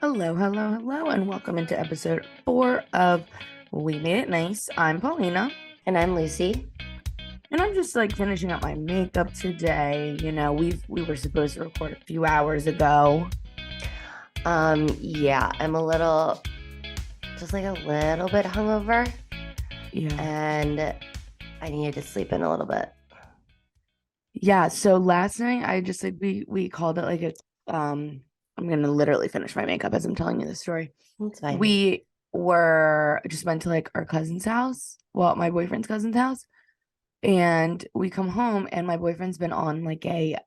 Hello, hello, hello, and welcome into episode 4 of We Made It Nice. I'm Paulina, And I'm Lucy. and I'm just like finishing up my makeup today. We were supposed to record a few hours ago. Yeah, I'm just like a little bit hungover, Yeah. and I needed to sleep in a little bit. Yeah, so last night I just like we called it like I'm gonna literally finish my makeup as I'm telling you the story. It's fine. We were just went to like our cousin's house, well, my boyfriend's cousin's house. And we come home and my boyfriend's been on like a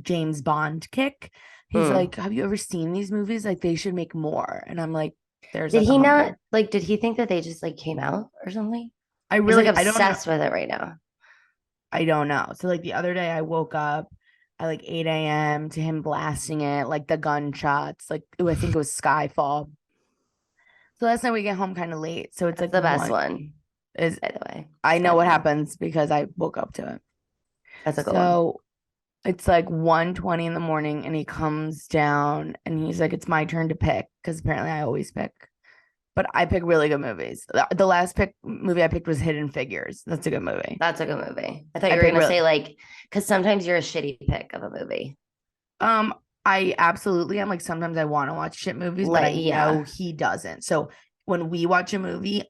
James Bond kick. He's Mm. like, "Have you ever seen these movies? Like they should make more." And I'm like, "There's Did like a he not hundred." did he think that they just like came out or something? He's like I don't know. obsessed with it right now. I don't know. So like the other day I woke up at like 8 a.m. to him blasting it, like the gunshots, like I think it was Skyfall. So last night we get home kind of late. So it's That's like the best one one, is by the way. I know what Skyfall. happens because I woke up to it. That's a good one. So it's like 1:20 in the morning and he comes down and he's like, "It's my turn to pick," because apparently I always pick. But I pick really good movies. The last pick movie I picked was Hidden Figures. That's a good movie. That's a good movie. I thought I you were pick gonna real say like, because sometimes you're a shitty pick of a movie. um I absolutely am, like sometimes I want to watch shit movies, but Like, I know yeah. he doesn't. So when we watch a movie,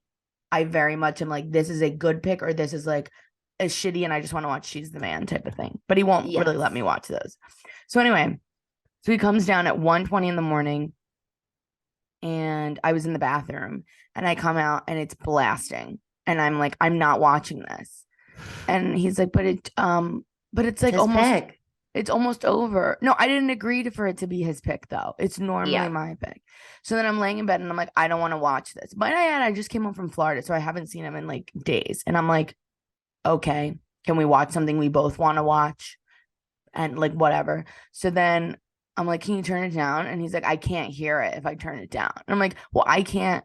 I very much am like, this is a good pick or this is like a shitty and I just want to watch She's the Man type of thing. But he won't really let me Yes. watch those. So anyway, so he comes down at 1:20 in the morning and I was in the bathroom and I come out and it's blasting. And I'm like, I'm not watching this. And he's like, but it's It's like his almost pick. it's almost over. No, I didn't agree for it to be his pick though. It's normally Yeah. my pick. So then I'm laying in bed and I'm like, I don't want to watch this. But I just came home from Florida, so I haven't seen him in like days. And I'm like, okay, can we watch something we both want to watch? And like whatever. So then I'm like, can you turn it down? And he's like, I can't hear it if I turn it down. And I'm like, well, I can't.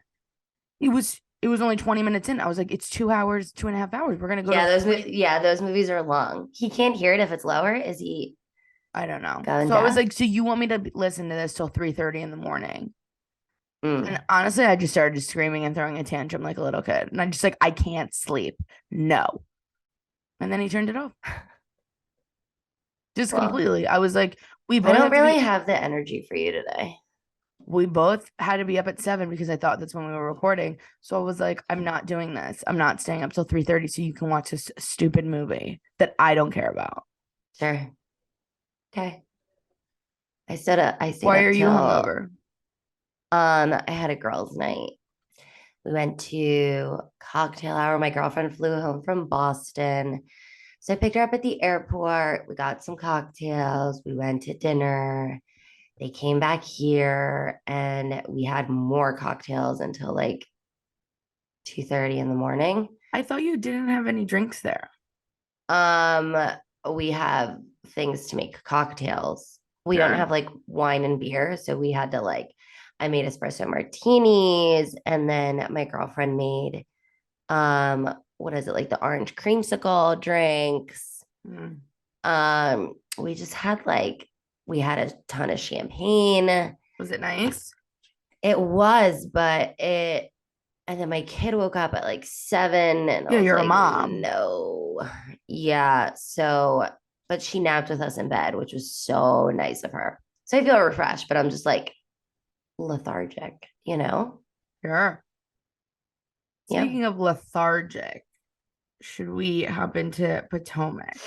It was only 20 minutes in. I was like, it's 2 hours, 2.5 hours. We're gonna go to three. Yeah, those movies are long. He can't hear it if it's lower. Is he I don't know. going So I was deaf? like, so you want me to listen to this till 3:30 in the morning? And Mm. honestly, I just started screaming and throwing a tantrum like a little kid. And I'm just like, I can't sleep. No. And then he turned it off. Just Well, completely. I was like, we I both don't have to really be have the energy for you today. we both had to be up at 7 because I thought that's when we were recording. So I was like, I'm not doing this. I'm not staying up till 3:30 so you can watch this stupid movie that I don't care about. Sure. Okay. I stayed Why up are you till hungover? I had a girls' night. We went to cocktail hour. My girlfriend flew home from Boston. So I picked her up at the airport. We got some cocktails. We went to dinner. They came back here and we had more cocktails until like 2:30 in the morning. I thought you didn't have any drinks there. Um, we have things to make cocktails. We don't Sure. have like wine and beer, so we had to like I made espresso martinis and then my girlfriend made what is it like the orange creamsicle drinks. Mm. We just had like we had a ton of champagne. Was it nice? It was, but it and then my kid woke up at like 7 and I Yeah, was you're a like, mom. no. Yeah. So, but she napped with us in bed, which was so nice of her. So I feel refreshed, but I'm just like lethargic, you know? Sure. Yeah. Speaking of lethargic, should we hop into Potomac?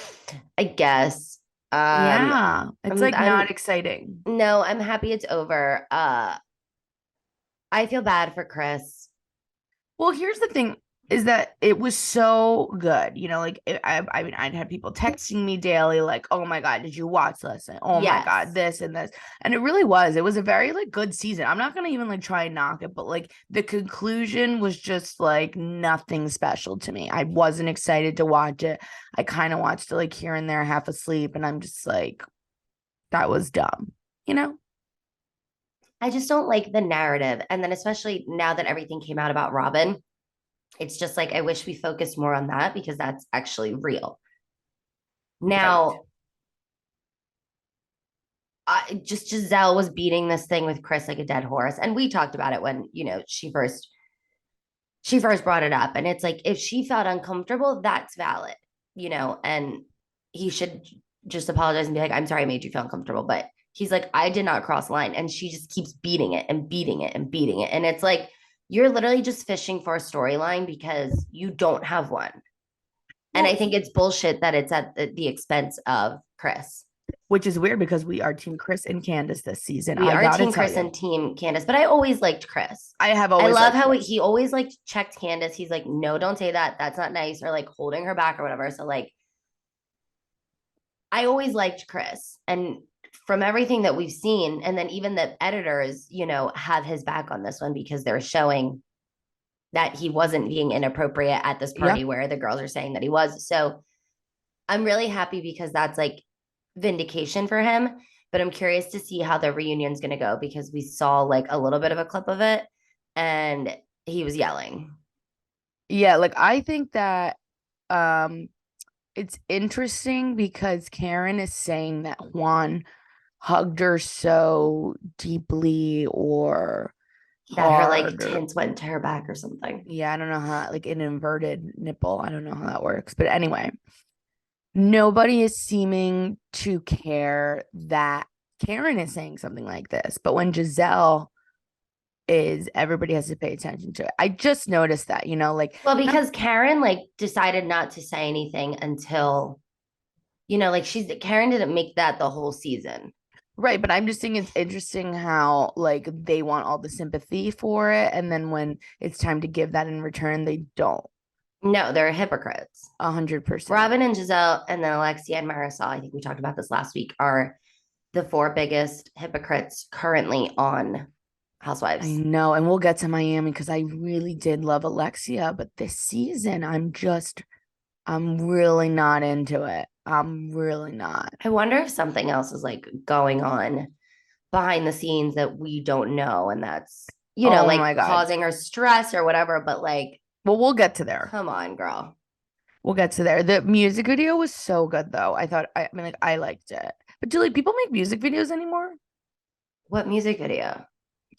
I guess. Um, Yeah, it's I'm like I'm not exciting. no, I'm happy it's over. I feel bad for Chris. Well, here's the thing is that it was so good. I mean, I'd had people texting me daily, like, oh my God, did you watch this? And oh my God, Yes. this and this. And it really was. It was a very like good season. I'm not gonna even like try and knock it, but like the conclusion was just like nothing special to me. I wasn't excited to watch it. I kind of watched it like here and there, half asleep, and I'm just like, that was dumb, you know? I just don't like the narrative. And then especially now that everything came out about Robin, it's just like I wish we focused more on that because that's actually real. Right. Now, just Giselle was beating this thing with Chris like a dead horse. And we talked about it when, she first brought it up. And it's like, if she felt uncomfortable, that's valid, and he should just apologize and be like, I'm sorry I made you feel uncomfortable. But he's like, I did not cross the line. And she just keeps beating it and beating it and beating it. And it's like, you're literally just fishing for a storyline because you don't have one. And I Well, think it's bullshit that it's at the expense of Chris. which is weird because we are Team Chris and Candace this season. We I are gotta Team tell Chris you, and Team Candace, but I always liked Chris. I have I always love liked how Chris. he always like checked Candace. He's like, no, don't say that. That's not nice, or like holding her back or whatever. So like, I always liked Chris, and from everything that we've seen, and then even the editors, have his back on this one because they're showing that he wasn't being inappropriate at this Yeah. party where the girls are saying that he was. So I'm really happy because that's like vindication for him. But I'm curious to see how the reunion's going to go because we saw like a little bit of a clip of it and he was yelling. Yeah, like I think that um it's interesting because Karen is saying that Juan hugged her so deeply or That her like hard or tits went to her back or something. yeah, I don't know how like an inverted nipple. I don't know how that works. But anyway, nobody is seeming to care that Karen is saying something like this. But when Giselle is, everybody has to pay attention to it. I just noticed that, like Well, not because Karen like decided not to say anything until, like Karen didn't make that the whole season. right, but I'm just saying it's interesting how like they want all the sympathy for it, and then when it's time to give that in return, they don't. No, they're hypocrites. 100%. Robin and Giselle, and then Alexia and Marisol, I think we talked about this last week, are the four biggest hypocrites currently on I Housewives. know, and we'll get to Miami because I really did love Alexia, but this season I'm really not into it. I'm really not. I wonder if something else is like going on behind the scenes that we don't know. And that's, Oh like my God. causing her stress or whatever. But like, Well, we'll get to there. come on, girl. We'll get to there. The music video was so good though. I mean, like I liked it. But do like people make music videos anymore? What music video?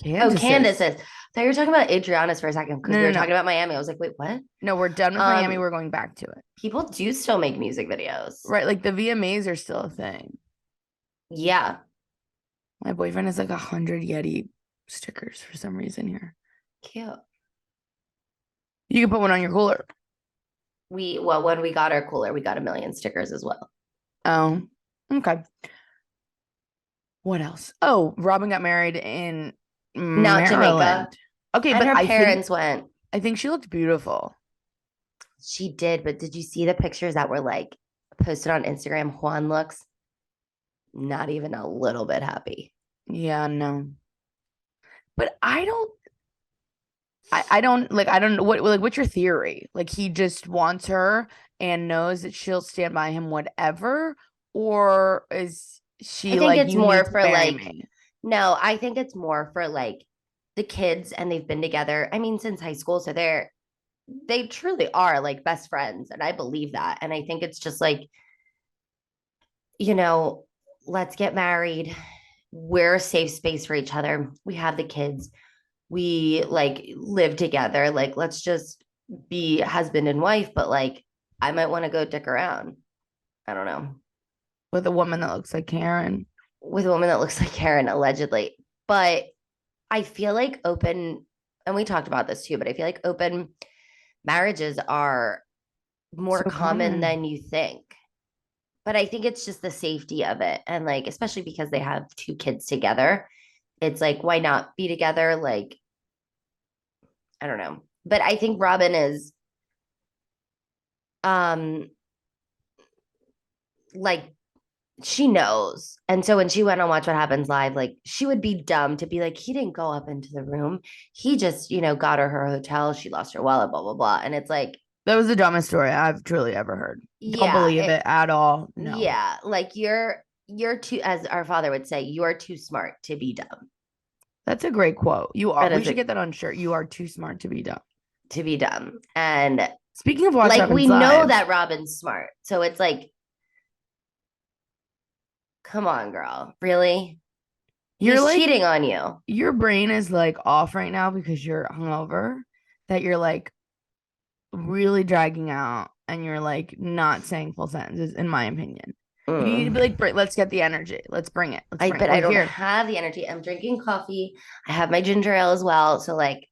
Oh, Candace Candace is. is. I thought you were talking about Adriana's for a second because No, we no, were no. talking about Miami. I was like, wait, what? No, we're done with Miami. Um, We're going back to it. People do still make music videos. Right. Like the VMAs are still a thing. Yeah. My boyfriend has like 100 Yeti stickers for some reason here. Cute. You can put one on your cooler. When we got our cooler, we got a million stickers as well. Oh, okay. What else? Oh, Robin got married in Not Jamaica. Maryland. Okay, And but her I parents went. think she looked beautiful. She did, but did you see the pictures that were like posted on Instagram? Juan looks not even a little bit happy. Yeah, no. But I don't know what's your theory? Like he just wants her and knows that she'll stand by him whatever, or is I she think like it's you need more to for marry like, me? no, I think it's more for like the kids and they've been together. I mean, since high school. So they truly are like best friends. And I believe that. And I think it's just like, you know, let's get married. We're a safe space for each other. We have the kids. We like live together. Like, let's just be husband and wife. But like, I might want to go dick around. I don't know. With a woman that looks like Karen. With a woman that looks like Karen, allegedly. But I feel like open, and we talked about this too, but I feel like open marriages are more So common common. than you think. But I think it's just the safety of it. And like, especially because they have two kids together, it's like, why not be together? Like, I don't know. But I think Robin is um like she knows. And so when she went on Watch What Happens Live, like she would be dumb to be like, he didn't go up into the room. He just, got her hotel. She lost her wallet, blah, blah, blah. And it's like, That was the dumbest story I've truly ever heard. Don't yeah, believe it at all. No. yeah, like you're too, as our father would say, you're too smart to be dumb. That's a great quote. You are. That We is should get that on shirt. You are too smart to be dumb. to be dumb. And Speaking of Watch like we Happens know Live, that Robin's smart. So it's like, come on, girl. Really? You're He's like cheating on you. your brain is like off right now because you're hungover, that you're like really dragging out and you're like not saying full sentences, in my opinion. You need to be Mm. like, let's get the energy. Let's bring it. Let's I bring it. but I We're don't here. have the energy. I'm drinking coffee. I have my ginger ale as well. So like,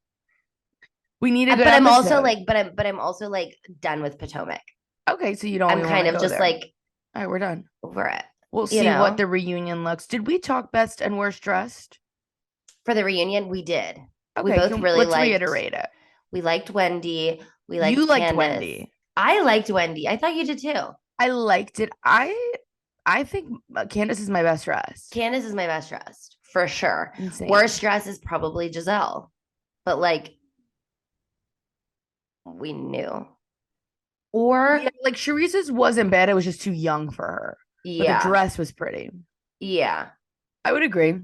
We need a good but I'm also episode. like, but I'm also like done with Potomac. Okay, so you don't I'm even want kind to of go just there. like All right, we're done. over it. We'll You see what know, the reunion looks. Did we talk best and worst dressed? for the reunion, we did. We Okay, both really let's liked. reiterate it. We liked Wendy. We You liked liked Candace. Wendy. I liked Wendy. I thought you did too. I liked it. I think Candace is my best dressed. Candace is my best dressed for sure. Insane. Worst dress is probably Giselle, but like we knew. Or Yeah, like Sharice's wasn't bad. It was just too young for her. But the yeah, dress was pretty. yeah. I would agree.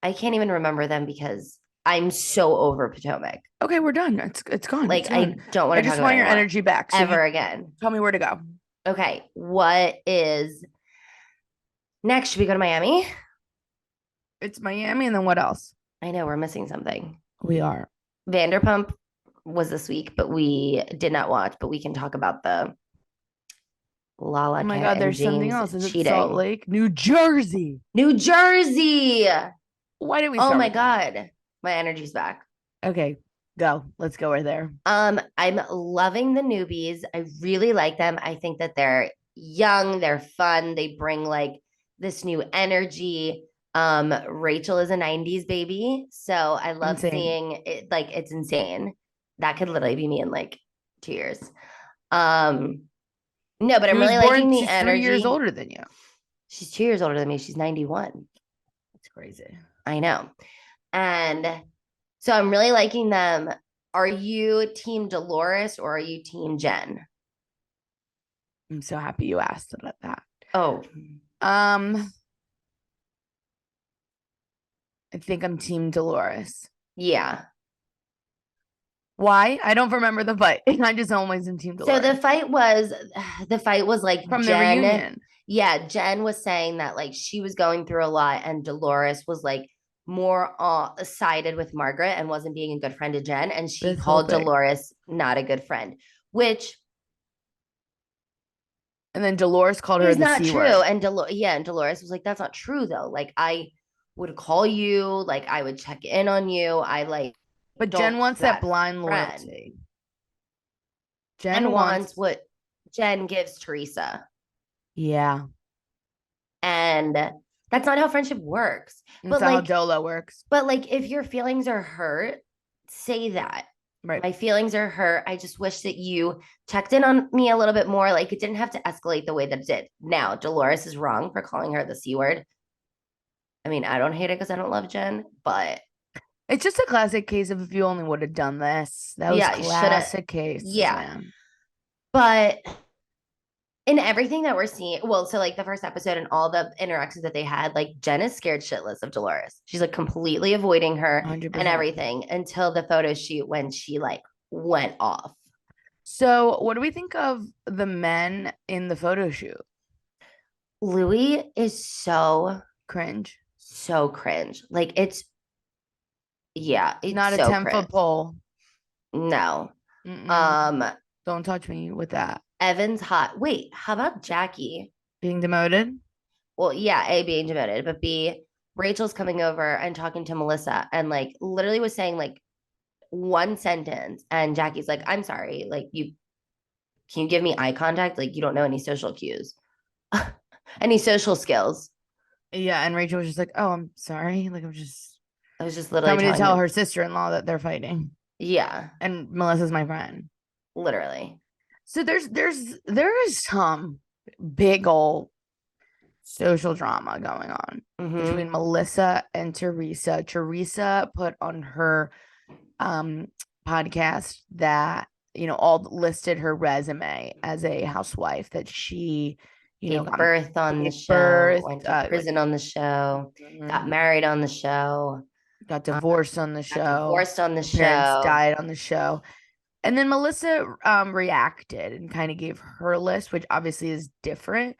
I can't even remember them because I'm so over Potomac. Okay, we're done. It's gone. Like It's I gone. don't want I to talk just about want it your anymore energy back. So you ever again. tell me where to go. Okay, what is next? Should we go to Miami? It's Miami, and then what else? I know we're missing something. We are. Vanderpump was this week, but we did not watch. But we can talk about the Oh Lala my Cat God, and there's something James else. Is it Salt cheating. Lake, New Jersey? New Jersey. Why did we Oh start my with that? God. My energy's back. Okay, go. Let's go right there. I'm loving the newbies. I really like them. I think that they're young, they're fun, they bring like this new energy. Rachel is a 90s baby, so I love Insane. seeing it, like it's insane. That could literally be me in like 2 years. Um, no, but She I'm was really born, liking the she's 3 years energy. older than you. She's 2 years older than me. She's 91. That's crazy. I know. And so I'm really liking them. Are you team Dolores or are you team Jen? I'm so happy you asked about that. Oh, Um, I think I'm Team Dolores. yeah. Why? I don't remember the fight. I just always in Team So Dolores. the fight was like From the Jen. reunion. Yeah, Jen was saying that like she was going through a lot, and Dolores was like more sided with Margaret and wasn't being a good friend to Jen, and she This whole called thing. Dolores not a good friend, which And then Dolores called her is the not C true. word. And Dolores was like, "That's not true, though. Like I would call you, like I would check in on you. I like But don't Jen wants that that blind friend." loyalty. Jen Jen wants wants, what Jen gives Teresa. yeah. And that's not how friendship works. That's But not how like, Dolo works. but like if your feelings are hurt, say that. Right. My feelings are hurt. I just wish that you checked in on me a little bit more. Like it didn't have to escalate the way that it did. Now, Dolores is wrong for calling her the C word. I mean, I don't hate it because I don't love Jen, but It's just a classic case of if you only would have done this. That was yeah, you should have. classic cases, Yeah. man. But in everything that we're seeing, well, so like the first episode and all the interactions that they had, like Jen is scared shitless of Dolores. She's like completely avoiding her 100%. and everything until the photo shoot when she like went off. So, what do we think of the men in the photo shoot? Louis is so Cringe. cringe. Like it's Not a so 10-foot cringe. pole. No. Mm-mm. Don't touch me with that. Evan's hot. Wait, how about Jackie? Being demoted? Well, yeah, A, being demoted, but B, Rachel's coming over and talking to Melissa and like literally was saying like one sentence, and Jackie's like, I'm sorry, like you can you give me eye contact? Like you don't know any social cues, any social skills. Yeah, and Rachel was just like, "Oh, I'm sorry. Like I'm just I was just literally telling me to telling tell him. her sister-in-law that they're fighting." Yeah, And Melissa's my friend. literally. So there is some big old social drama going on between Melissa and Teresa. Teresa put on her podcast that all listed her resume as a housewife, that she Gave birth on the gave show, birth, went to prison on the show, got married on the show, got divorced on the got show, divorced on the parents show. died on the show. And then Melissa reacted and kind of gave her list, which obviously is different.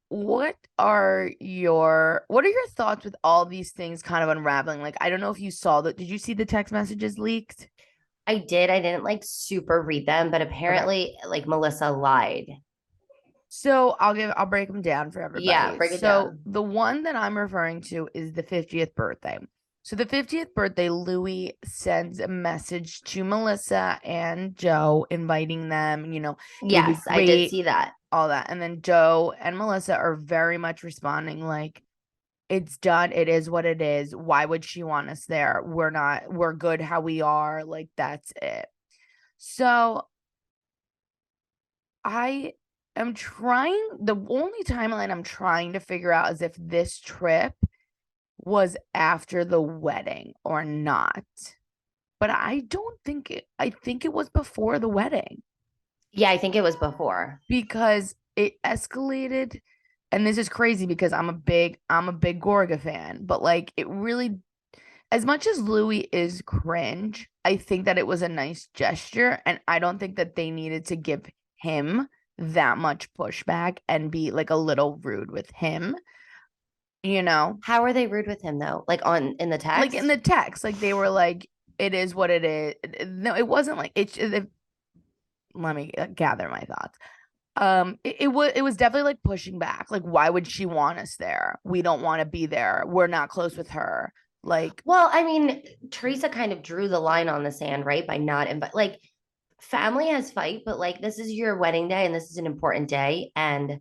what are your thoughts with all these things kind of unraveling? Like, I don't know if you saw that. Did you see the text messages leaked? I did. I didn't like super read them, but Okay. apparently, like Melissa lied. So I'll break them down for Yeah, everybody. break it So down. the one that I'm referring to is the 50th birthday. So the 50th birthday, Louis sends a message to Melissa and Joe inviting them, it would be Yes, I did great, see that. all that. And then Joe and Melissa are very much responding like, it's done. It is what it is. Why would she want us there? We're good how we are. Like, that's it. So I am trying, the only timeline I'm trying to figure out is if this trip was after the wedding or not. But I don't think I think it was before the wedding Yeah, I think it was before. because it escalated. And this is crazy because I'm a big Gorga fan, but like it really, as much as Louis is cringe, I think that it was a nice gesture. And I don't think that they needed to give him that much pushback and be like a little rude with him, you know? How are they rude with him though? Like on in the Like in text? the text, like they were like, it is what it is. No, it wasn't like let me gather my thoughts. It was definitely like pushing back. Like, why would she want us there? We don't want to be there. We're not close with her. Like, Well, I mean, Teresa kind of drew the line on the sand, right? By not invite like family has fight, but like this is your wedding day and this is an important day. And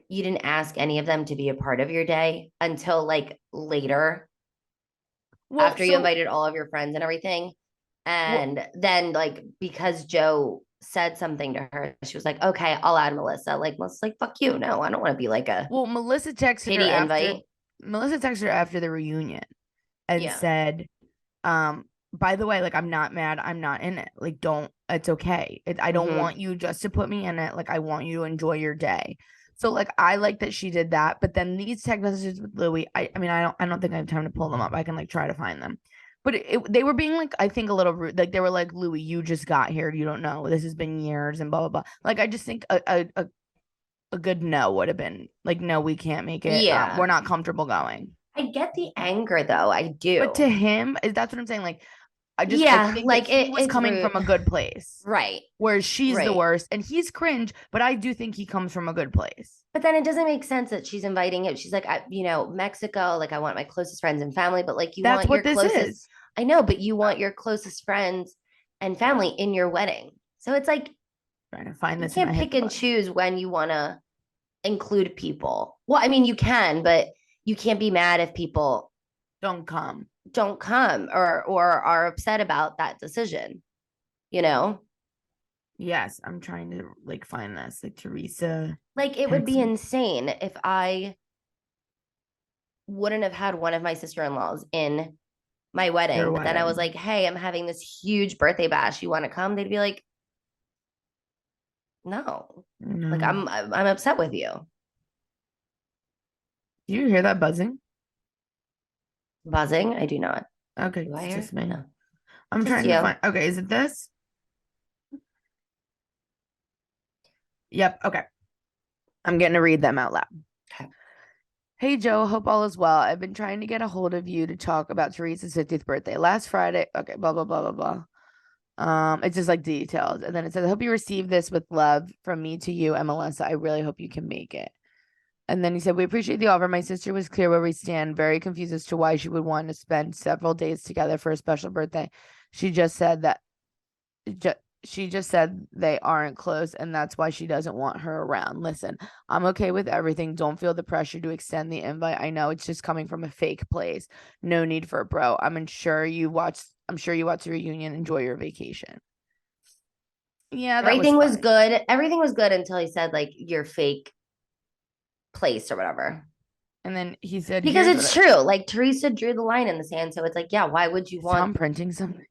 you didn't ask any of them to be a part of your day until like later well, after you so invited all of your friends and everything. well, And then like because Joe said something to her, she was like, okay, I'll add Melissa. Like Melissa's like, fuck you. No, I don't want to be like a well, pity invite. Melissa texted her after the reunion and Yeah. said, by the way, like I'm not mad, I'm not in it. Like, don't, it's okay. I don't Mm-hmm. want you just to put me in it. Like, I want you to enjoy your day. So like I like that she did that, but then these text messages with Louis, I mean, I don't think I have time to pull them up. I can like try to find them. But they were being like, I think a little rude. Like they were like, Louis, you just got here. You don't know. This has been years and blah blah blah. Like I just think a good no would have been like, no, we can't make it. We're Yeah. not comfortable going. I get the anger though. I But to do. him, that's what I'm saying. Like, I Yeah, think that like he was it's coming rude. from a good place, Right. whereas she's the Right. worst, and he's cringe. But I do think he comes from a good place. But then it doesn't make sense that she's inviting it. She's like, Mexico, like I want my closest friends and family, but like you That's want what your this closest, is. I know, but you want your closest friends and family in your wedding. So it's like Trying to find you this in my can't head. pick and choose when you want to include people. Well, I mean, you can, but you can't be mad if people Don't come. don't come or are upset about that decision, you know? Yes, I'm trying to like find this. Like Teresa Like it would text be me insane if I wouldn't have had one of my sister-in-laws in my your wedding, but then I was wedding. like, hey, I'm having this huge birthday bash. You want to come? They'd be like, no. Like No, I'm upset with you. do you hear that buzzing? Buzzing? I do not. Okay, Do I it's hear? just me. No. I'm Just trying to you. find. Okay, is it this? Yep. Okay, I'm getting to read them out loud. Okay. Hey Joe, hope all is well. I've been trying to get a hold of you to talk about Teresa's 50th birthday. Last Friday. Okay, blah blah blah blah blah. It's just like details. And then it says, I hope you receive this with love from me to you and Melissa. I really hope you can make it. And then he said, we appreciate the offer. My sister was clear where we stand, very confused as to why she would want to spend several days together for a special birthday. She just said that ju- she just said they aren't close and that's why she doesn't want her around. Listen, I'm okay with everything. Don't feel the pressure to extend the invite. I know it's just coming from a fake place. No need for it, bro. I'm sure you watch the reunion. Enjoy your vacation. Yeah, that was Everything was funny. good. Everything was good until he said like your fake place or whatever. And then he said, Because here's what it's true. Like Teresa drew the line in the sand. So it's like, yeah, why would you is want Tom printing something?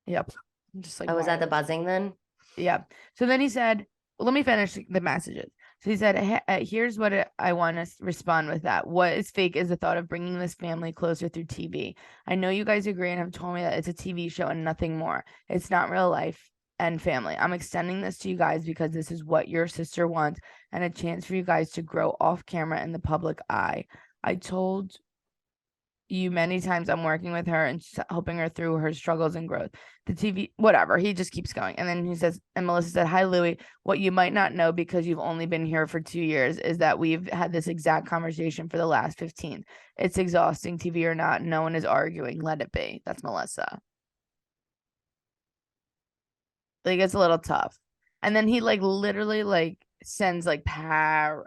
Yep. I'm just like, was why that the would you? buzzing then? Yeah. So then he said, well, let me finish the messages. So he said, here's what I want to respond with that. What is fake is the thought of bringing this family closer through TV. I know you guys agree and have told me that it's a TV show and nothing more. It's not real life. and family. I'm extending this to you guys because this is what your sister wants and a chance for you guys to grow off camera in the public eye. I told you many times I'm working with her and helping her through her struggles and growth. The TV, whatever. He just keeps going. And then he says, and Melissa said, "Hi, Louie. What you might not know because you've only been here for 2 years is that we've had this exact conversation for the last 15. It's exhausting, TV or not. No one is arguing. Let it be." That's Melissa. Like, it's a little tough. And then he like literally like sends like paragraphs.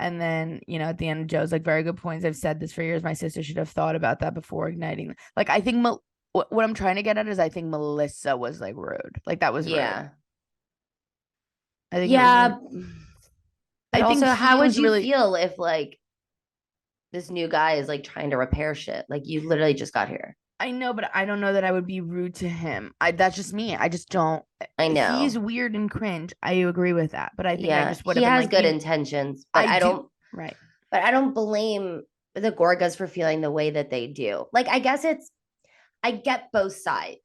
And then, at the end, Joe's like, "Very good points. I've said this for years. My sister should have thought about that before igniting." Like, I think what I'm trying to get at is I think Melissa was like rude. Like, that was rude. Yeah. I think Yeah. really, But I think also, how would you really feel if like this new guy is like trying to repair shit? Like you literally just got here. I know, but I don't know that I would be rude to him. That's just me. I just don't. I know. He's weird and cringe. I agree with that. But I think I just would have he been has like, good intentions, but I don't. Right. But I don't blame the Gorgas for feeling the way that they do. Like, I guess I get both sides.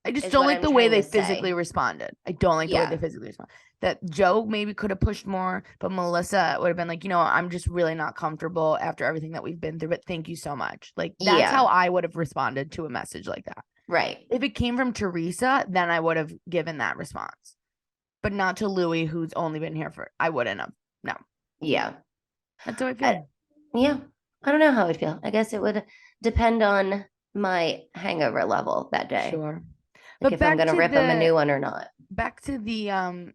I just don't like the way they physically responded. I don't like the way they physically respond. That Joe maybe could have pushed more, but Melissa would have been like, I'm just really not comfortable after everything that we've been through, but thank you so much. Like, that's how I would have responded to a message like that. Right. If it came from Teresa, then I would have given that response, but not to Louie, who's only been here I wouldn't have. No. Yeah. That's how I feel. Yeah. I don't know how I'd feel. I guess it would depend on my hangover level that day. Sure. Like, if I'm going to rip him a new one or not. Back to the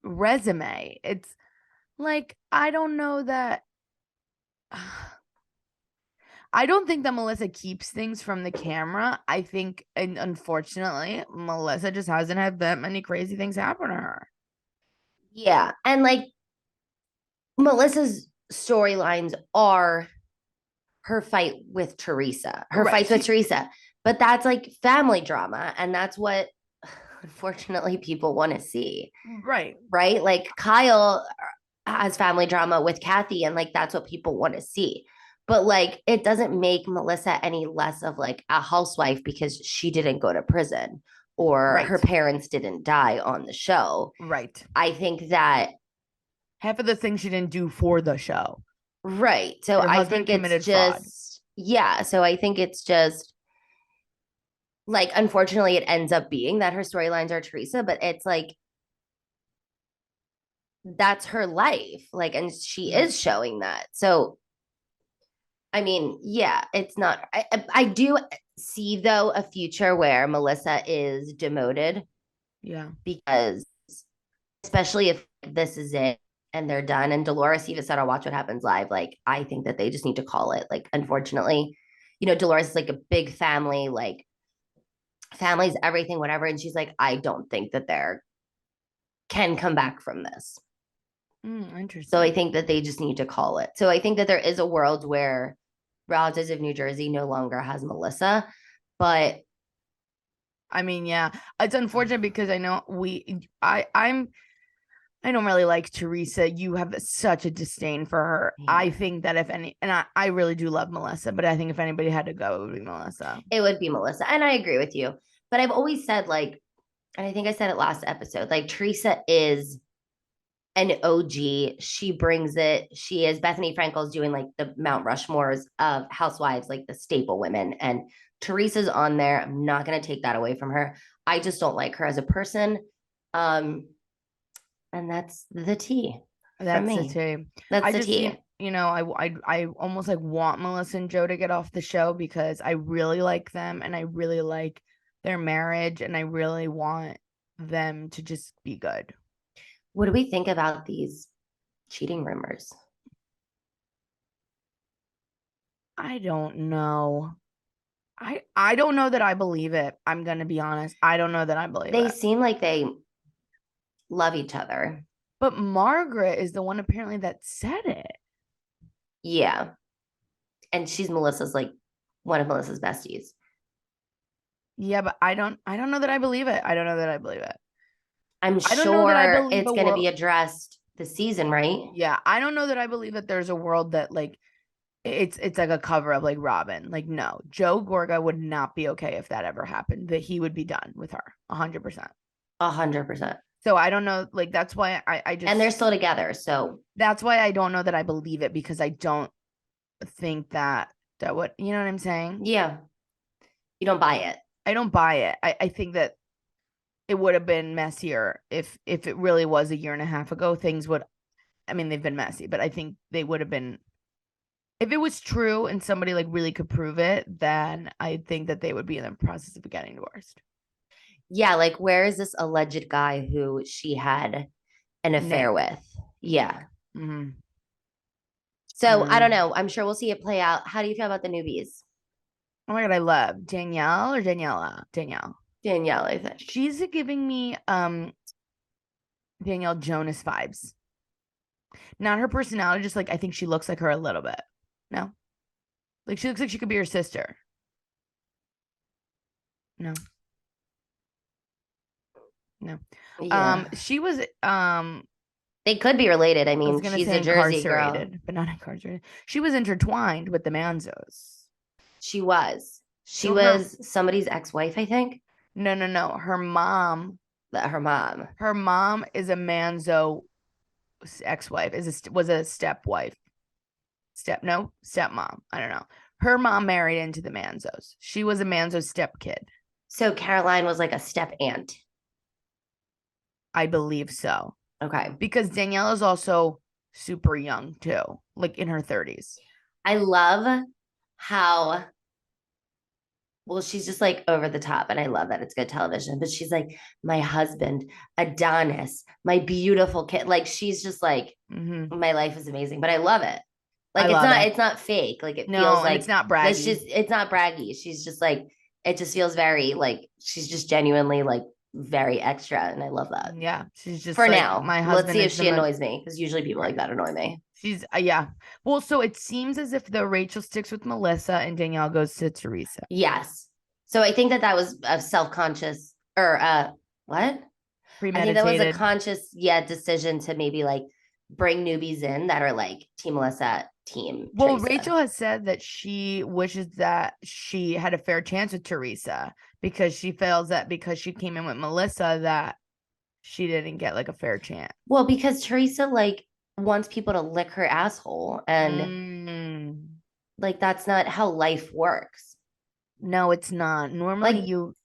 resume. It's like, I don't know that. I don't think that Melissa keeps things from the camera. I think, and unfortunately, Melissa just hasn't had that many crazy things happen to her. Yeah. And like, Melissa's storylines are her fight with Teresa, fights with Teresa, but that's like family drama. And that's what, unfortunately, people want to see. Right. Right. Like, Kyle has family drama with Kathy, and like, that's what people want to see. But like, it doesn't make Melissa any less of like a housewife because she didn't go to prison or her parents didn't die on the show. Right. I think that half of the things she didn't do for the show. Right. So I think it's just fraud. So I think it's just like, unfortunately, it ends up being that her storylines are Teresa, but it's like, that's her life. Like, and she is showing that. So I mean, it's not. I do see, though, a future where Melissa is demoted. Yeah. Because especially if this is it and they're done, and Dolores even said, "I'll watch what happens live." Like, I think that they just need to call it. Like, unfortunately, Dolores is like a big family, like family's everything, whatever. And she's like, I don't think that there can come back from this. Interesting. So I think that they just need to call it. So I think that there is a world where Relatives of New Jersey no longer has Melissa, but I mean, it's unfortunate because I know I don't really like Teresa. You have such a disdain for her. Yeah. I think that if any, and I really do love Melissa, but I think if anybody had to go, it would be Melissa. It would be Melissa. And I agree with you. But I've always said, like, and I think I said it last episode, like, Teresa is an OG. She brings it. She is. Bethany Frankel's doing like the Mount Rushmores of housewives, like the staple women. And Teresa's on there. I'm not going to take that away from her. I just don't like her as a person. And that's the tea. That's the tea. That's the tea. I almost like want Melissa and Joe to get off the show because I really like them and I really like their marriage and I really want them to just be good. What do we think about these cheating rumors? I don't know. I don't know that I believe it. I'm going to be honest. I don't know that I believe it. They seem like they love each other. But Margaret is the one apparently that said it. Yeah. And she's Melissa's, like, one of Melissa's besties. Yeah, but I don't know that I believe it. I don't know that I believe it. I'm sure it's going to be addressed this season, right? Yeah. I don't know that I believe that there's a world that, like, it's like a cover up, like Robin. Like, no, Joe Gorga would not be okay if that ever happened. That he would be done with her 100%. 100%. So I don't know. Like that's why I And they're just still together. So that's why I don't know that I believe it because I don't think that what you know what I'm saying. yeah, you don't buy it. I don't buy it. I think that it would have been messier if it really was a year and a half ago. Things would. I mean, they've been messy, but I think they would have been if it was true and somebody like really could prove it, then I think that they would be in the process of getting divorced. Yeah, like where is this alleged guy who she had an affair Nick. with? Yeah. Mm-hmm. So I don't Mm. know. I'm sure we'll see it play out. How do you feel about the newbies? Oh my god, I love Danielle or Daniela. Danielle. Danielle, I think. She's giving me Danielle Jonas vibes. Not her personality, just like I think she looks like her a little bit. No? Like she looks like she could be her sister. No. No. Yeah. She was They could be related. I I was mean, gonna she's say a Jersey girl. incarcerated, but not incarcerated. She was intertwined with the Manzos. She was. She So her was somebody's ex-wife, I think. no. Her mom. Her mom is a Manzo ex-wife, was a stepwife. Stepmom. I don't know. Her mom married into the Manzos. She was a Manzo step kid. So Caroline was like a step aunt. I believe so. Okay. Because Danielle is also super young too, like in her 30s. I love how well, she's just like over the top, and I love that it's good television. But she's like, my husband, Adonis, my beautiful kid. Like she's just like, Mm-hmm. my life is amazing. But I love it. Like I love it. it's not fake. Like it feels No, and it's like not that's braggy. just it's not braggy. She's just like it just feels very like she's just genuinely like very extra, and I love that. Yeah, she's just For like now, my let's husband see if is the she most annoys me because usually people like right. that annoy me. She's yeah. Well, so it seems as if the Rachel sticks with Melissa and Danielle goes to Teresa. Yes. So I think that was a self-conscious or what? I think that was a Premeditated. conscious, yeah, decision to maybe like bring newbies in that are like Team Melissa, Team Well, Teresa. Rachel has said that she wishes that she had a fair chance with Teresa because she feels that because she came in with Melissa that she didn't get like a fair chance. Well, because Teresa like wants people to lick her asshole, and Mm. like that's not how life works. No, it's not. Normally, Like, you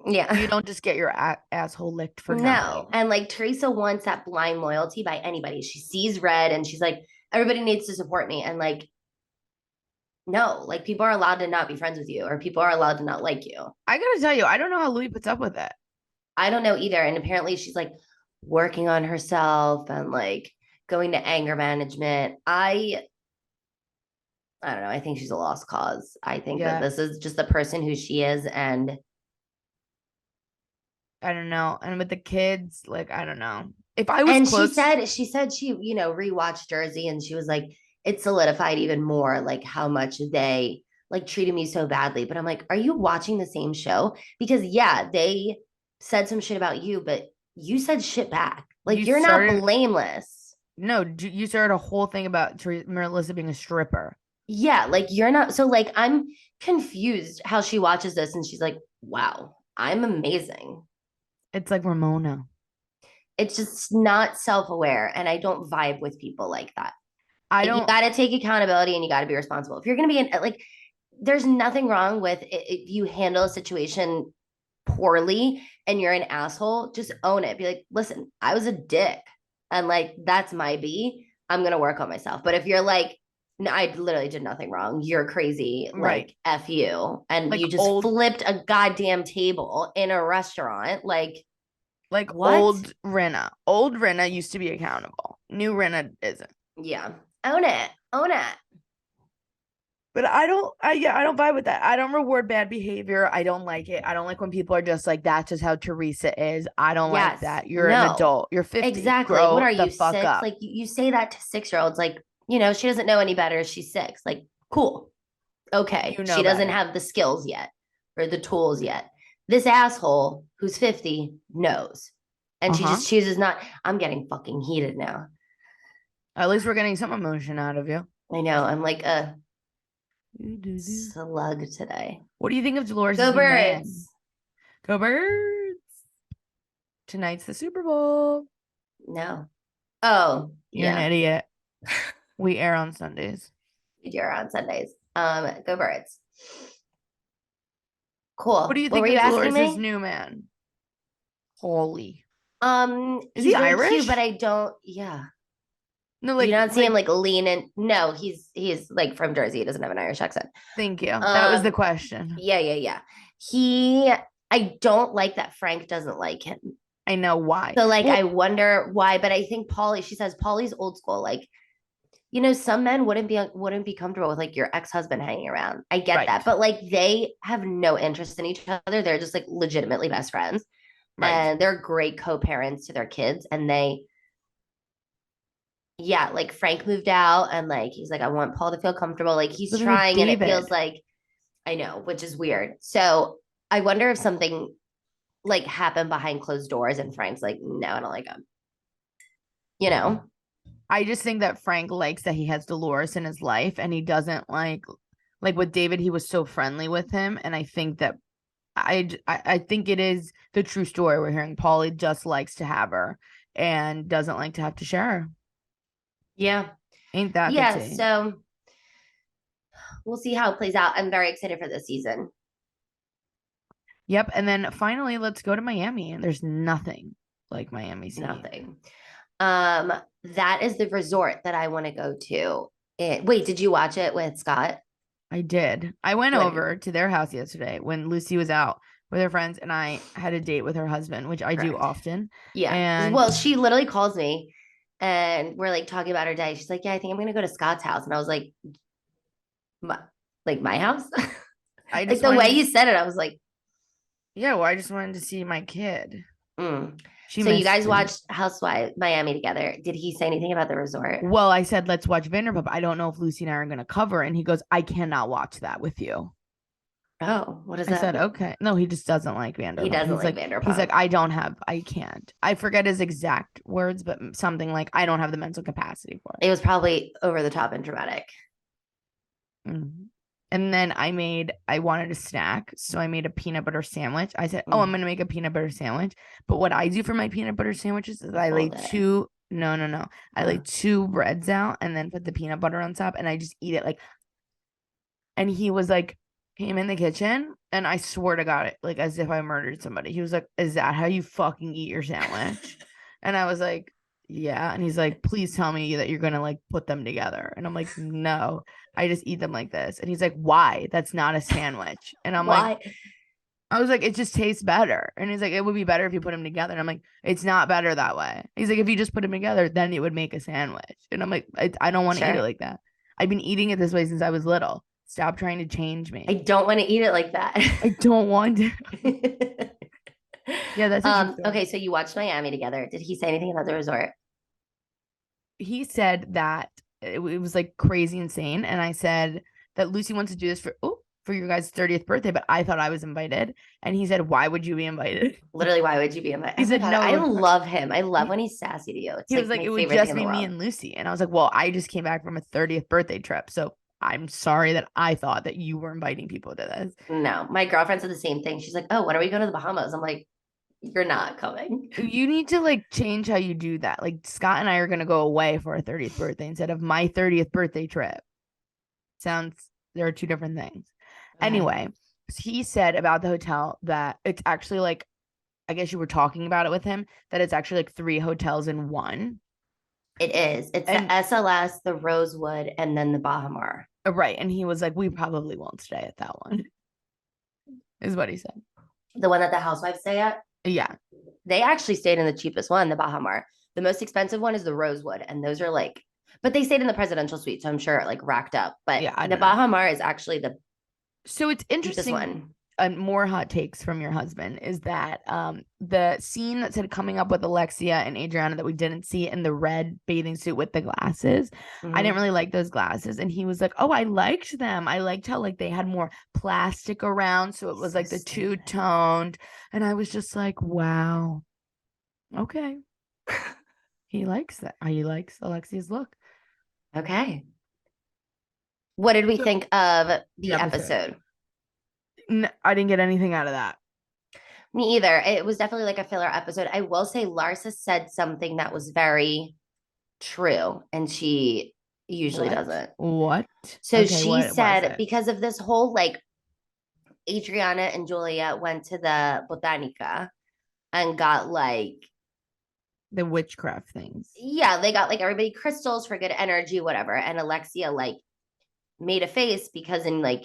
yeah, don't just get your asshole licked for no. nothing. And like Teresa wants that blind loyalty by anybody. She sees red and she's like, everybody needs to support me. And like, no, like people are allowed to not be friends with you, or people are allowed to not like you. I gotta tell you, I don't know how Louis puts up with it. I don't know either. And apparently she's like working on herself and like going to anger management. I don't know. I think she's a lost cause. I think that Yeah, this is just the person who she is. And I don't know. And with the kids, like I don't know. If I was close, she rewatched Jersey and she was like, it solidified even more like how much they like treated me so badly. But I'm like, are you watching the same show? Because yeah, they said some shit about you, but you said shit back. you Like you're not started blameless. no, you started a whole thing about Melissa being a stripper. Yeah, like you're not. So like I'm confused how she watches this and she's like, wow, I'm amazing. It's like Ramona. It's just not self-aware, and I don't vibe with people like that. I Like you don't. got to take accountability and you got to be responsible. If you're going to be in like there's nothing wrong with if you handle a situation poorly and you're an asshole, just own it. Be like, listen, I was a dick. And like that's my B. I'm gonna work on myself. But if you're like, no, I literally did nothing wrong. You're crazy. Right. Like F you. And Like you just old flipped a goddamn table in a restaurant. like What? Old Rinna used to be accountable. New Rinna isn't. Yeah. Own it. Own it. But I don't vibe with that. I don't reward bad behavior. I don't like it. I don't like when people are just like, that's just how Teresa is. I don't like Yes. that. You're an No. adult. You're 50. Exactly. Like, what Grow are the you, fuck 6? up. Like you say that to 6-year-olds, like, she doesn't know any better. She's 6. Like, cool. Okay. You She know doesn't better. have the skills yet or the tools yet. This asshole who's 50 knows. And she Uh-huh. just chooses not. I'm getting fucking heated now. At least we're getting some emotion out of you. I know. I'm like, slug today. What do you think of Dolores' Go new man? Birds. Go Birds. Tonight's the Super Bowl. No. Oh, You're an yeah. idiot. We air on Sundays. We do on Sundays. Go Birds. Cool. What do you What think were of you asking Dolores' me? new man? Holy. Is he He's really cute, but Irish? I don't. Yeah, No, you don't see him like lean in. No, he's like from Jersey. He doesn't have an Irish accent. thank you. That was the Um, question. yeah. He, I don't like that Frank doesn't like him. I know why. So like, Well, I wonder why. But I think Paulie. She says Paulie's old school. Like, some men wouldn't be comfortable with like your ex-husband hanging around. I get right, that, but like they have no interest in each other. They're just like legitimately best friends, right. and they're great co-parents to their kids. And they, yeah, like Frank moved out, and like he's like, I want Paul to feel comfortable. Like he's Living with trying, and it feels David. like I know, which is weird. So I wonder if something like happened behind closed doors, and Frank's like, no, I don't like him. You know? I just think that Frank likes that he has Dolores in his life and he doesn't like with David, he was so friendly with him. And I think that I think it is the true story we're hearing. Paulie just likes to have her and doesn't like to have to share her. Yeah. Ain't that the Yeah. tea? So we'll see how it plays out. I'm very excited for this season. Yep. And then finally, let's go to Miami. And there's nothing like Miami's heat. Nothing. That is the resort that I want to go to. Wait, did you watch it with Scott? I did. I went What? over to their house yesterday when Lucy was out with her friends, and I had a date with her husband, which I do Correct. often. Yeah. And Well, she literally calls me and we're like talking about her day. She's like, yeah, I think I'm going to go to Scott's house. And I was my, like my house? I Like just the way wanted, you said it, I was like, yeah, well, I just wanted to see my kid. mm. She So you missed guys me. watched Housewives Miami together. Did he say anything about the resort? Well, I said, let's watch Vanderpump. I don't know if Lucy and I are going to cover. And he goes, I cannot watch that with you. Oh, what is I that? said, okay. No, he just doesn't like He Vanderpump. doesn't He's like like, he's like, Vanderpump. I can't. I forget his exact words, but something like, I don't have the mental capacity for It it. was probably over the top and dramatic. Mhm. And then I wanted a snack. So I made a peanut butter sandwich. I said, oh, I'm going Mm, to make a peanut butter sandwich. But what I do for my peanut butter sandwiches is I lay fold it. two, no. I lay Uh, two breads out and then put the peanut butter on top and I just eat it like, and he was like, came in the kitchen and I swear to God, like as if I murdered somebody. He was like, is that how you fucking eat your sandwich? And I was like, yeah. And he's like, please tell me that you're gonna like put them together. And I'm like, no, I just eat them like this. And he's like, why? That's not a sandwich. And I'm like, Why? I was like, it just tastes better. And he's like, it would be better if you put them together. And I'm like, it's not better that way. He's like, if you just put them together, then it would make a sandwich. And I'm like, I don't want to eat it Sure. like that. I've been eating it this way since I was little. Stop trying to change I me. don't want to eat it like that. I don't want to. Yeah, that's a true story. Okay, so you watched Miami together. Did he say anything about the resort? He said that it was like crazy insane. And I said that Lucy wants to do this for your guys' 30th birthday, but I thought I was invited. And he said, why would you be invited? Literally, why would you be invited? He Oh my said, God, no, I it would love him. I love he, when he's sassy to you. It's he was like like, my it would favorite thing just in the be me world. and Lucy. And I was like, well, I just came back from a 30th birthday trip. So I'm sorry that I thought that you were inviting people to this. No, my girlfriend said the same thing. She's like, oh, when are we going to the Bahamas? I'm like, you're not coming. You need to like change how you do that. Like Scott and I are gonna go away for our 30th birthday instead of my 30th birthday trip. Sounds there are two different things. Okay. Anyway, he said about the hotel that it's actually like I guess you were talking about it with him that it's actually like three hotels in one. It is. It's the And SLS, the Rosewood, and then the Bahamar. right, and he was like, we probably won't stay at that one, is what he said. The one that the housewives stay at. Yeah, They actually stayed in the cheapest one, the Bahamar. The most expensive one is the Rosewood, and those are like, but they stayed in the presidential suite, so I'm sure it like racked up. But yeah, I the don't know. Bahamar is actually the So it's cheapest interesting. one. More hot takes from your husband is that the scene that said coming up with Alexia and Adriana that we didn't see in the red bathing suit with the glasses. I didn't Mhm. really like those glasses. And he was like, oh, I liked them. I liked how like they had more plastic around. So it was So like the stupid. two-toned. And I was just like, wow. Okay. He likes that. He likes Alexia's look. Okay. What did we So, think of the the episode. episode? I didn't get anything out of that. Me either. It was definitely like a filler episode. I will say Larsa said something that was very true, and she usually What? doesn't. What? So Okay, she what was said it? because of this whole like Adriana and Julia went to the Botanica and got like, The witchcraft things. yeah, they got like everybody crystals for good energy, whatever. And Alexia like made a face because in like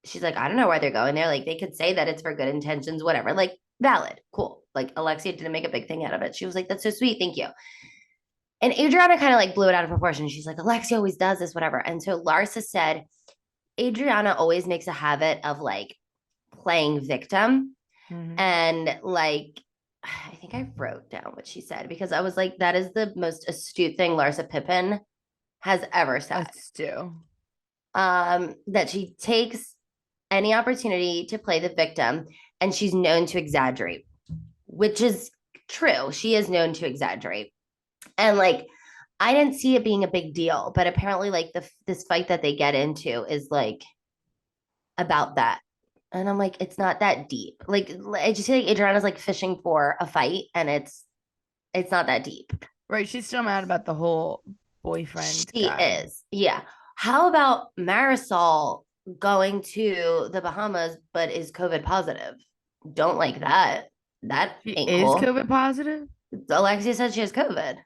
she's like, I don't know where they're going. They're like, they could say that it's for good intentions, whatever. Like, valid, cool. Like Alexia didn't make a big thing out of it. She was like, that's so sweet, thank you. And Adriana kind of like blew it out of proportion. She's like, Alexia always does this, whatever. And so Larsa said, Adriana always makes a habit of like playing victim. Mm-hmm. And like, I think I wrote down what she said because I was like, that is the most astute thing Larsa Pippen has ever said. Us too. That she takes any opportunity to play the victim and she's known to exaggerate, which is true. She is known to exaggerate. And like, I didn't see it being a big deal, but apparently, like this fight that they get into is like about that. And I'm like, it's not that deep. Like, I just feel like Adriana's like fishing for a fight, and it's not that deep. Right. She's still mad about the whole boyfriend She guy. is, yeah. How about Marisol going to the Bahamas but is COVID positive? Don't like that. That She ain't is cool. COVID positive. Alexia said she has COVID.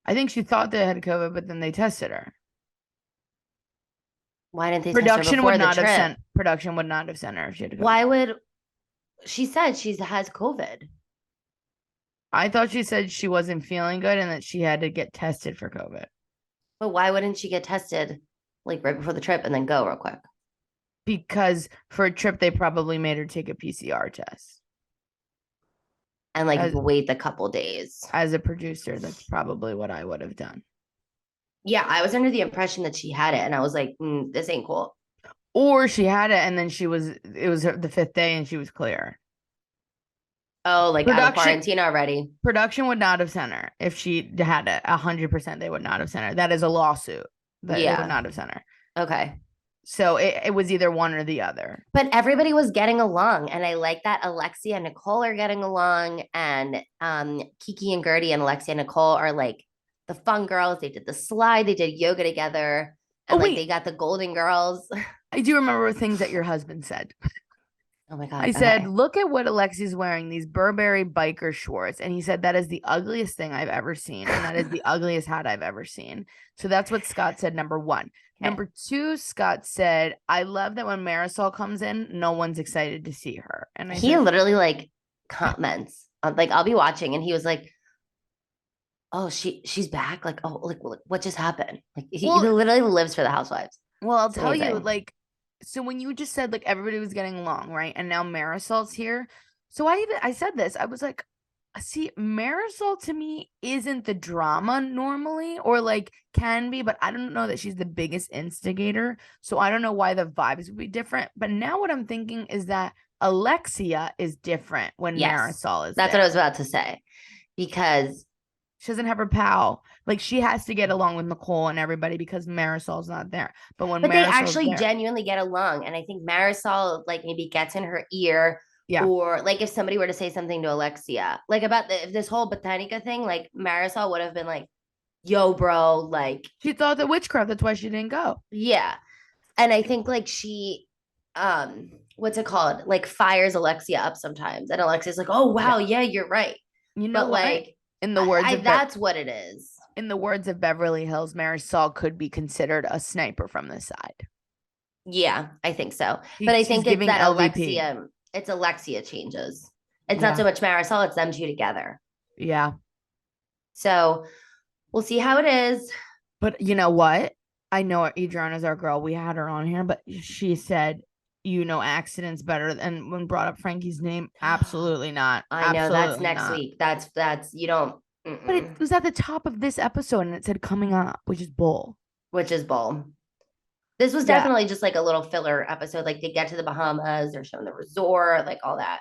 I think she thought they had COVID, but then they tested her. Why didn't they test her before the trip? Production would not have sent her if she had COVID. Why would she said she has COVID? I thought she said she wasn't feeling good and that she had to get tested for COVID. But why wouldn't she get tested like right before the trip and then go real quick? Because for a trip, they probably made her take a PCR test. And like As, wait the couple days. as a producer, that's probably what I would have done. Yeah, I was under the impression that she had it, and I was like, this ain't cool. Or she had it and then it was the fifth day and she was clear. Oh, like out of Production quarantine already. production would not have sent her if she had it. 100%, they would not have sent her. That is a lawsuit that they would Yeah. not have sent her. Okay. So it was either one or the other. But everybody was getting along, and I like that Alexia and Nicole are getting along, and Kiki and Gertie and Alexia and Nicole are like the fun girls. They did the slide, they did yoga together, Oh, and like wait. they got the golden girls. I do remember things that your husband said. Oh my god. I said, Okay. look at what Alexi's wearing, these Burberry biker shorts. And he said, that is the ugliest thing I've ever seen. And that is the ugliest hat I've ever seen. So that's what Scott said, number one. Okay. Number two, Scott said, I love that when Marisol comes in, no one's excited to see her. And He literally like comments. Like I'll be watching, and he was like, "Oh, she's back." Like, "Oh, like what just happened?" Like he literally lives for the housewives. Well, I'll It's tell you, amazing. like, so when you just said like everybody was getting along, right? And now Marisol's here. So I said this. I was like, see, Marisol to me isn't the drama normally, or like can be, but I don't know that she's the biggest instigator. So I don't know why the vibes would be different. But now what I'm thinking is that Alexia is different when Yes, Marisol is that's there. what I was about to say, because She doesn't have her pal. Like she has to get along with Nicole and everybody because Marisol's not there. But when but they Marisol's actually there, genuinely get along, and I think Marisol like maybe gets in her ear. yeah. Or like if somebody were to say something to Alexia, like about this whole Botanica thing, like Marisol would have been like, "Yo, bro, like She thought that witchcraft, that's why she didn't go. yeah." And I think like she what's it called? Like fires Alexia up sometimes. And Alexia's like, "Oh wow, yeah, you're right." You know But what? like In the words of that's what it is. in the words of Beverly Hills, Marisol could be considered a sniper from this side. Yeah, I think so. But I She's think it's giving that LVP. Alexia changes. It's not Yeah. so much Marisol, it's them two together. Yeah. So we'll see how it is. But you know what? I know Adriana's our girl. We had her on here, but she said, accidents better. And when brought up Frankie's name, absolutely not. I know that's Absolutely next not. week. That's you don't. But it was at the top of this episode and it said coming up, which is bull. Which is bull. This was Yeah. definitely just like a little filler episode. Like they get to the Bahamas, they're showing the resort, like all that.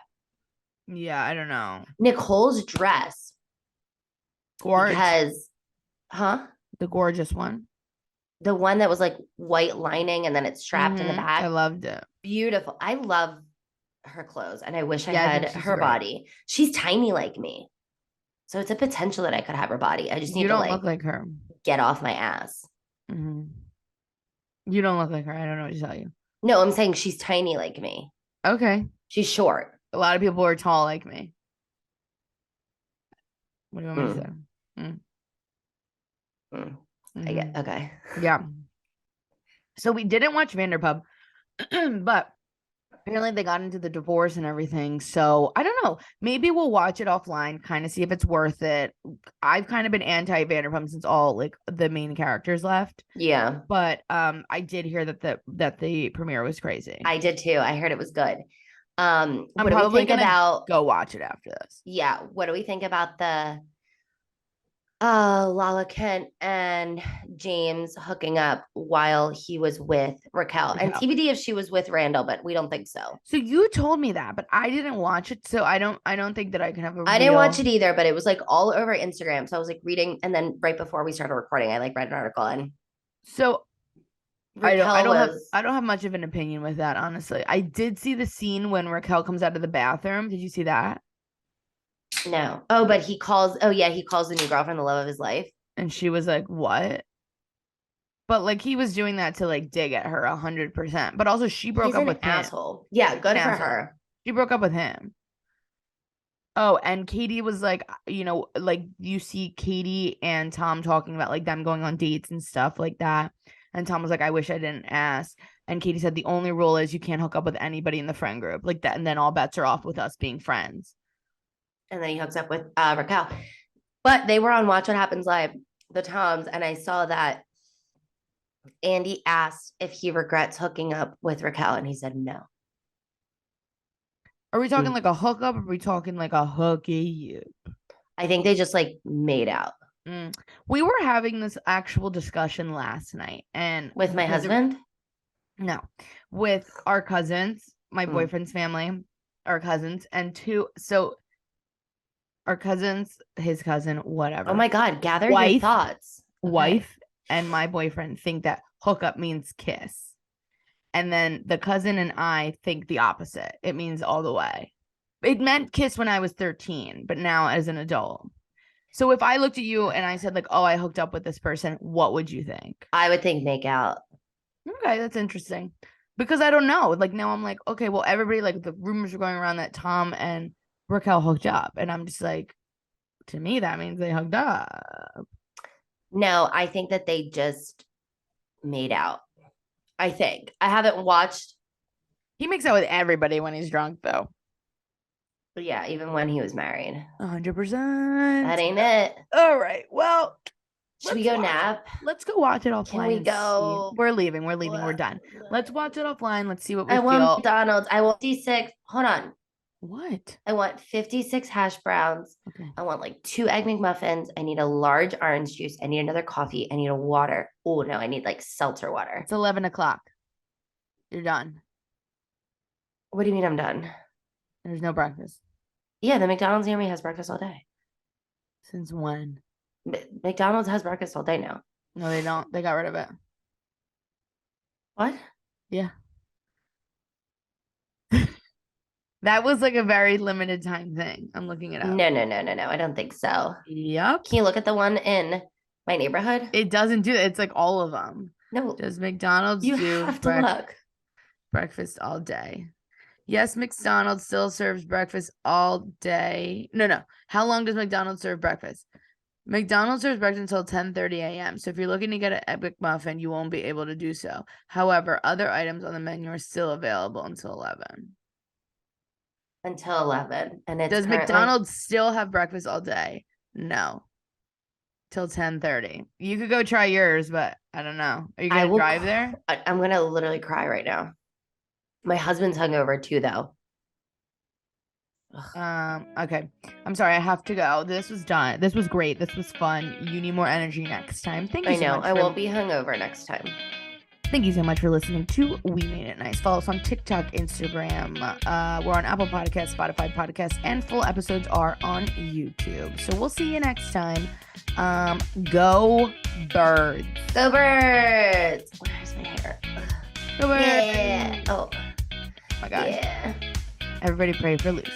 Yeah, I don't know. Nicole's dress. Gorge. Because, huh? The gorgeous one. The one that was like white lining and then it's strapped in the back. I loved it. Beautiful. I love her clothes and I wish I Yeah, I had think she's her great. body. She's tiny like me. So it's a potential that I could have her body. I just You need to don't like look like her. get off my ass. You don't look like her. I don't know what to tell you. No, I'm saying she's tiny like me. Okay. She's short. A lot of people are tall like me. What do you want me to say? I get okay. Yeah. So we didn't watch Vanderpump, but apparently they got into the divorce and everything. So I don't know. Maybe we'll watch it offline, kind of see if it's worth it. I've kind of been anti Vanderpump since all like the main characters left. Yeah. But I did hear that the premiere was crazy. I did too. I heard it was good. I'm what do we probably think gonna about go watch it after this. Yeah. What do we think about the Lala Kent and James hooking up while he was with Raquel? And TBD if she was with Randall, but we don't think so. So you told me that, but I didn't watch it, so I don't think that I can have a I didn't watch it either, but it was like all over Instagram. So I was like reading, and then right before we started recording, I like read an article and so Raquel I don't have much of an opinion with that, honestly. I did see the scene when Raquel comes out of the bathroom. Did you see that? No. Oh, but he calls the new girlfriend the love of his life. And she was like, what? But like he was doing that to like dig at her 100%. But also she broke up with him. Asshole. Yeah, good for her. She broke up with him. Oh, and Katie was like, like you see Katie and Tom talking about like them going on dates and stuff like that. And Tom was like, I wish I didn't ask. And Katie said the only rule is you can't hook up with anybody in the friend group like that. And then all bets are off with us being friends. And then he hooks up with Raquel. But they were on Watch What Happens Live, the Toms, and I saw that Andy asked if he regrets hooking up with Raquel, and he said no. Are we talking like a hookup? Or are we talking like a hooky? I think they just like made out. We were having this actual discussion last night, and with my husband? No, with our cousins, my boyfriend's family, our cousins, and our cousins, his cousin, whatever. Oh my God, gather your thoughts. Wife and my boyfriend think that hookup means kiss. And then the cousin and I think the opposite. It means all the way. It meant kiss when I was 13, but now as an adult. So if I looked at you and I said like, oh, I hooked up with this person, what would you think? I would think make out. Okay, that's interesting. Because I don't know. Like now I'm like, okay, well, everybody, like the rumors are going around that Tom and Raquel hooked up. And I'm just like, to me, that means they hooked up. No, I think that they just made out. I think. I haven't watched. He makes out with everybody when he's drunk, though. But yeah, even when he was married. 100%. That ain't it. All right. Well, should we go nap? Let's go watch it offline. Can we go? We're leaving. We're done. Let's watch it offline. Let's see what we feel. I want McDonald's. I want 56. Hold on. What? I want 56 hash browns. Okay. I want like 2 egg McMuffins. I need a large orange juice. I need another coffee. I need a water. Oh no, I need like seltzer water. It's 11 o'clock. You're done. What do you mean I'm done? There's no breakfast. Yeah, the McDonald's near me has breakfast all day. Since when? McDonald's has breakfast all day now. No, they don't. They got rid of it. What? Yeah. That was like a very limited time thing. I'm looking it up. No. I don't think so. Yep. Can you look at the one in my neighborhood? It doesn't do it. It's like all of them. No. Does McDonald's do have to look. Breakfast all day? Yes, McDonald's still serves breakfast all day. No. How long does McDonald's serve breakfast? McDonald's serves breakfast until 10:30 a.m. So if you're looking to get an epic muffin, you won't be able to do so. However, other items on the menu are still available until 11. Until 11. And does McDonald's still have breakfast all day? No. Till 10:30. You could go try yours, but I don't know. Are you gonna drive there? I'm gonna literally cry right now. My husband's hungover too, though. Okay. I'm sorry, I have to go. This was done. This was great. This was fun. You need more energy next time. Thank you so much. I won't be hungover next time. Thank you so much for listening to We Made It Nice. Follow us on TikTok, Instagram. We're on Apple Podcasts, Spotify Podcasts, and full episodes are on YouTube. So we'll see you next time. Go Birds. Go Birds. Where's my hair? Go Birds. Yeah. Oh my God. yeah. Everybody pray for Lucy.